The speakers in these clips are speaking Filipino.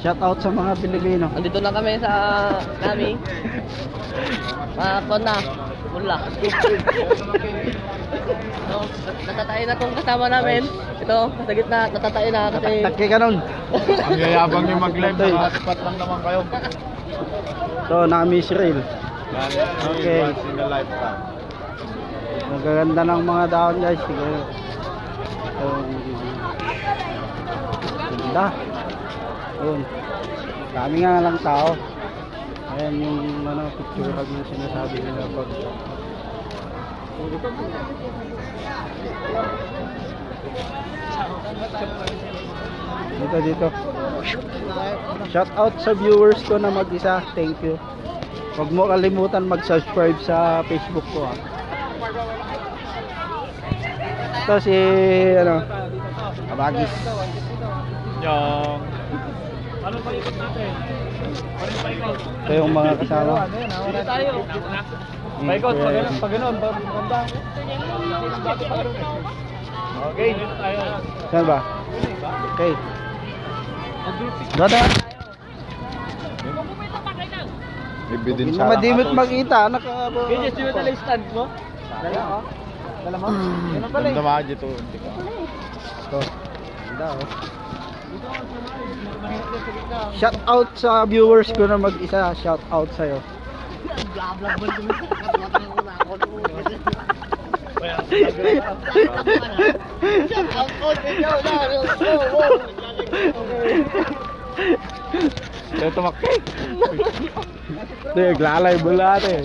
Shout out sa mga Pilipino. Andito na kami sa Nami. Kona, mula. So, natatay na tong kasama namin. Ito, sa gitna, natatay na kasi... Taki ka nun. Ang yayabang nyo mag-live, nakasipat lang naman kayo. So, Nami Israel. Okay. Once in a lifetime. Nagaganda ng mga dahon guys. Sige. Ganda. Yun. Dami nga lang tao. Ayan yung picture yung sinasabi nila pag dito. Shout out sa viewers ko na mag-isa. Thank you. Huwag mo kalimutan mag-subscribe sa Facebook ko ha. Ito si Abagis. Yung... Ito yung mga kasama. Paikot, pag ganun, banda. Okay. Saan ba? Okay. Gada. Ibidin Hindi madimit makita. Ganyan, sino na yung stand mo? Dala mo? Ganun pala Ganda mga dito. Ito. Ganda oh. Shout out sa viewers ko na mag-isa. Shout out sa'yo. Ito tumakay. Ito yung glalay bulat eh.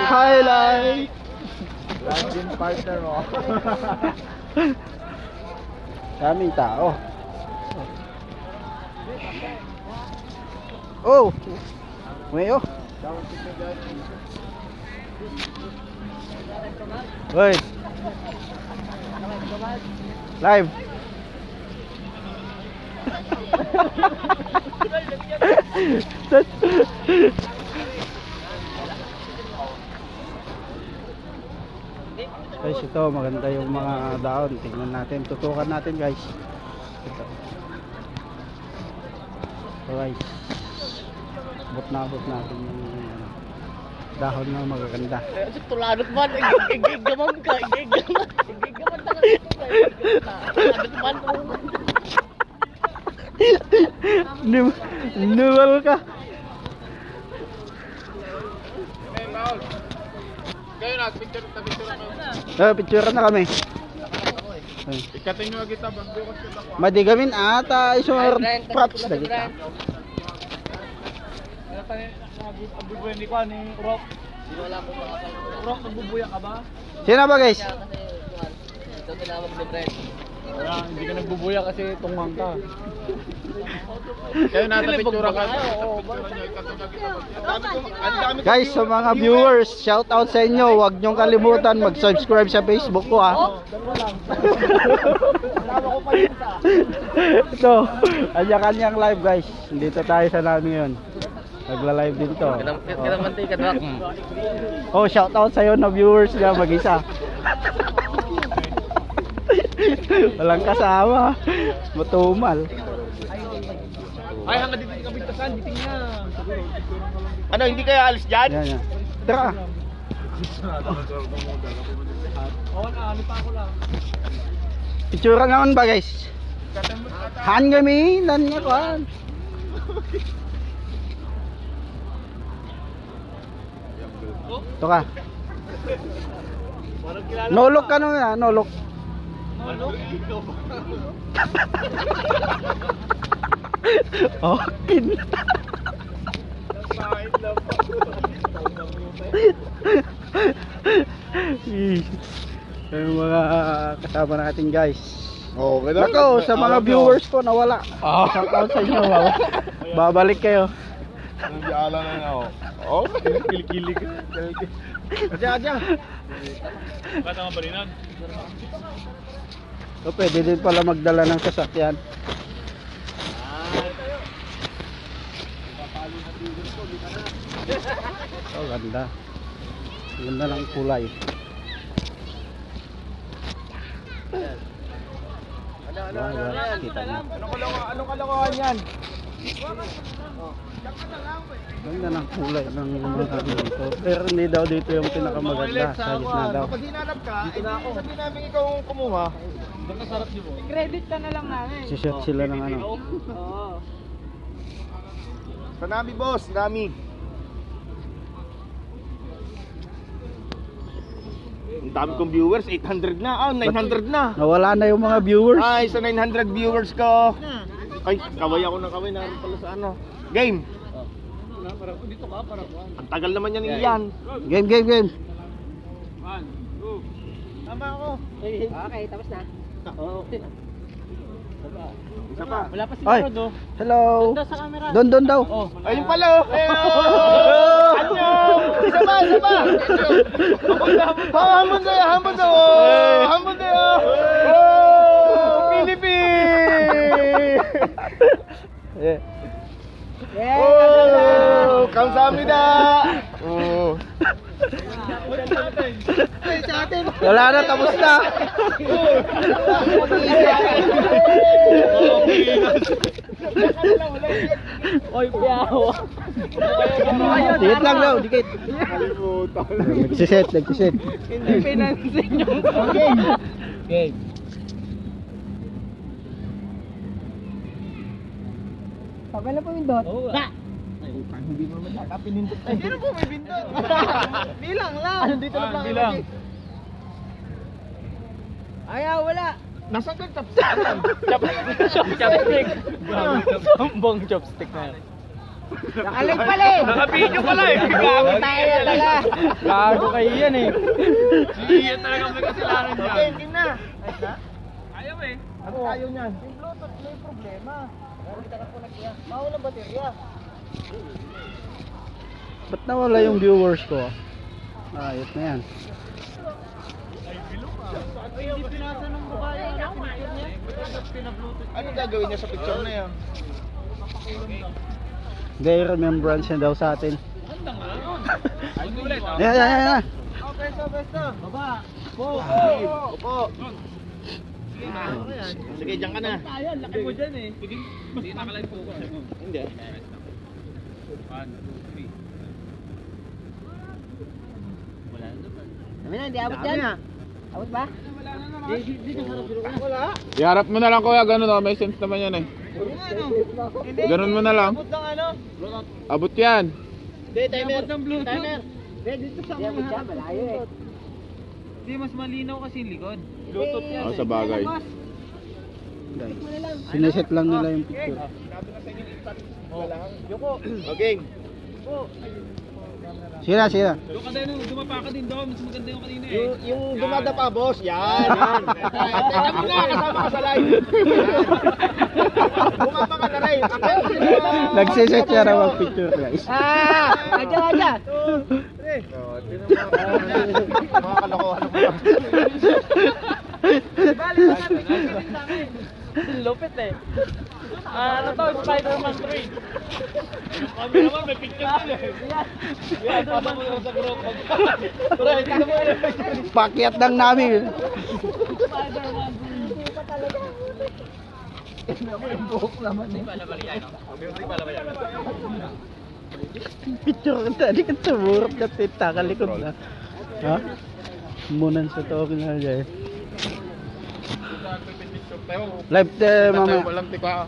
Highlight. Landing partner mo. Daming tao. Oh. Mayo. Wait. Live. Guys, ito maganda yung mga dahon. Tingnan natin, tutukan natin guys. Ito. So guys, abot natin yung dahon na magaganda. Tuladot man, igigaman ka, igigaman man. Nuwal ka. Kayo na, picture na. Picture na kami. Ikatin nyo kita, bagyo ko sila ko. Madigamin ata isor props na kita. Abubuyan ni Kwan, ni Rock. Rock, magbubuya ka ba? Sino ba guys? Ito tinawag ni Brent. Hindi ka nagbubuya kasi tungwang ka. Kayo na, picture ka. Guys, sa mga viewers, shout out sa inyo. Huwag nyong kalimutan mag-subscribe sa Facebook ko ha. Ito, kanya-kanyang live guys. Dito tayo sa namin yun. Nagla-live din to. Kinamantika Doc. Oh, shout out sa iyo na viewers nga mag-isa. Walang kasama. Matumal. Ay, hanggang dito ka bigtasan, diting niya. Ano, hindi kaya alis dyan? Yan, yan. Tara. Oo na, ano pa ako lang. Picture naman ba guys? Han kami, lan niya kan. Ito ka. Nolok ka nung yan, nolok. Okay na. Yung mga kasama natin guys. Okay na. Nako, sa mga viewers ko nawala. Shout out sa inyo. Babalik kayo. Nandiyaala na ako. Oh, kilig-kilig. Aja. Bata nga balinan. So, pwede din pala magdala ng sasakyan. Oh, ganda. Ganda ng kulay. Guys, kita niyo. Anong kalokohan yan? Ganda ng kulay ng mga ano dito. Pero hindi daw dito yung pinakamaganda. Sa gitna daw. Kapag hinanap ka, sabihin namin ikaw ang kumuha. Credit ka na lang namin. Sishoot sila ng ano. Oo. Sa Nami boss, Nami. Ang dami kong viewers, 800 na. 900 na. Nawala na yung mga viewers. Ay, sa 900 viewers ko. Ay, kaway ako ng kaway. Naroon pala sa ano. Game. Ang tagal naman yan iyan. Game. Tama ako. Okay, tapos na. Oo. Isa pa. Wala pa si Ay, Rod, oh. hello. Doon sa camera. Doon daw. Ayun pala oh. Anyo! Isa pa. Hamon tayo. Oh, Philippines! Yeah. Oh, kamsahamnida. Oh. Wala na, tapos na. Oy, piyaw. Dikit lang daw, dikit. Nagsiset. Hindi pinansin yung Okay. Pagka na po yung dot. Sino po may bindot? Bilang lang. Dito lang bilang. Ayaw, wala. Nasaan ka chopstick? Chopstick. Sambong chopstick na yan. Nakalig pala eh. Naka-video pala eh. Gago tayo pala. Gago kayo yan eh. Iyan talaga may kasalanan dyan. Okay, game na. Ayaw eh. Ano ayaw niyan? Yung Bluetooth may problema. Bawal ang baterya. Ba't nawala yung viewers ko? Ayos na yan. Hindi pinasa ng mukha niya. Ano gagawin niya sa picture na yan? Hindi, remembrance yan daw sa atin. Yan. Besto. Baba. Opo. Sige, dyan ka na. Ayan, laki mo dyan eh. Hindi nakalive po ko. Hindi. Sabi na, hindi abot yan. Abot ba? Wala. Iharap mo na lang kuya, ganun o, may sense naman yan eh. Ganun mo na lang. Abot ng ano? Abot yan. Hindi, timer. Abot ng Bluetooth. Timer. Dito sa mga harap. Malayo eh. Hindi, mas malinaw kasi yung likod. Bluetooth yan. Oh, sa bagay. Guys, sineset lang nila yung picture. Yuko. Okay. Sira. Doon ka din, dumapa ka din doon. Mas maganda yung kanina eh. Yung dumadapa, boss. Yan. Teka mo na, kasama ka sa live. Bumaba ka na rin. Nagsiset siya raw ang picture guys. Aja. Mga kalokohan mo lang. Lupit eh. Ano to? Spider-Man 3. Yung camera naman may picture din eh. Yan, pasa mo sa group. Pakyat lang namin. Spider-Man 3. Picture ka tadi kan semurut ka tita kalikod na. Ha? Munan sa to na guys. Live mamaya. Walang tika.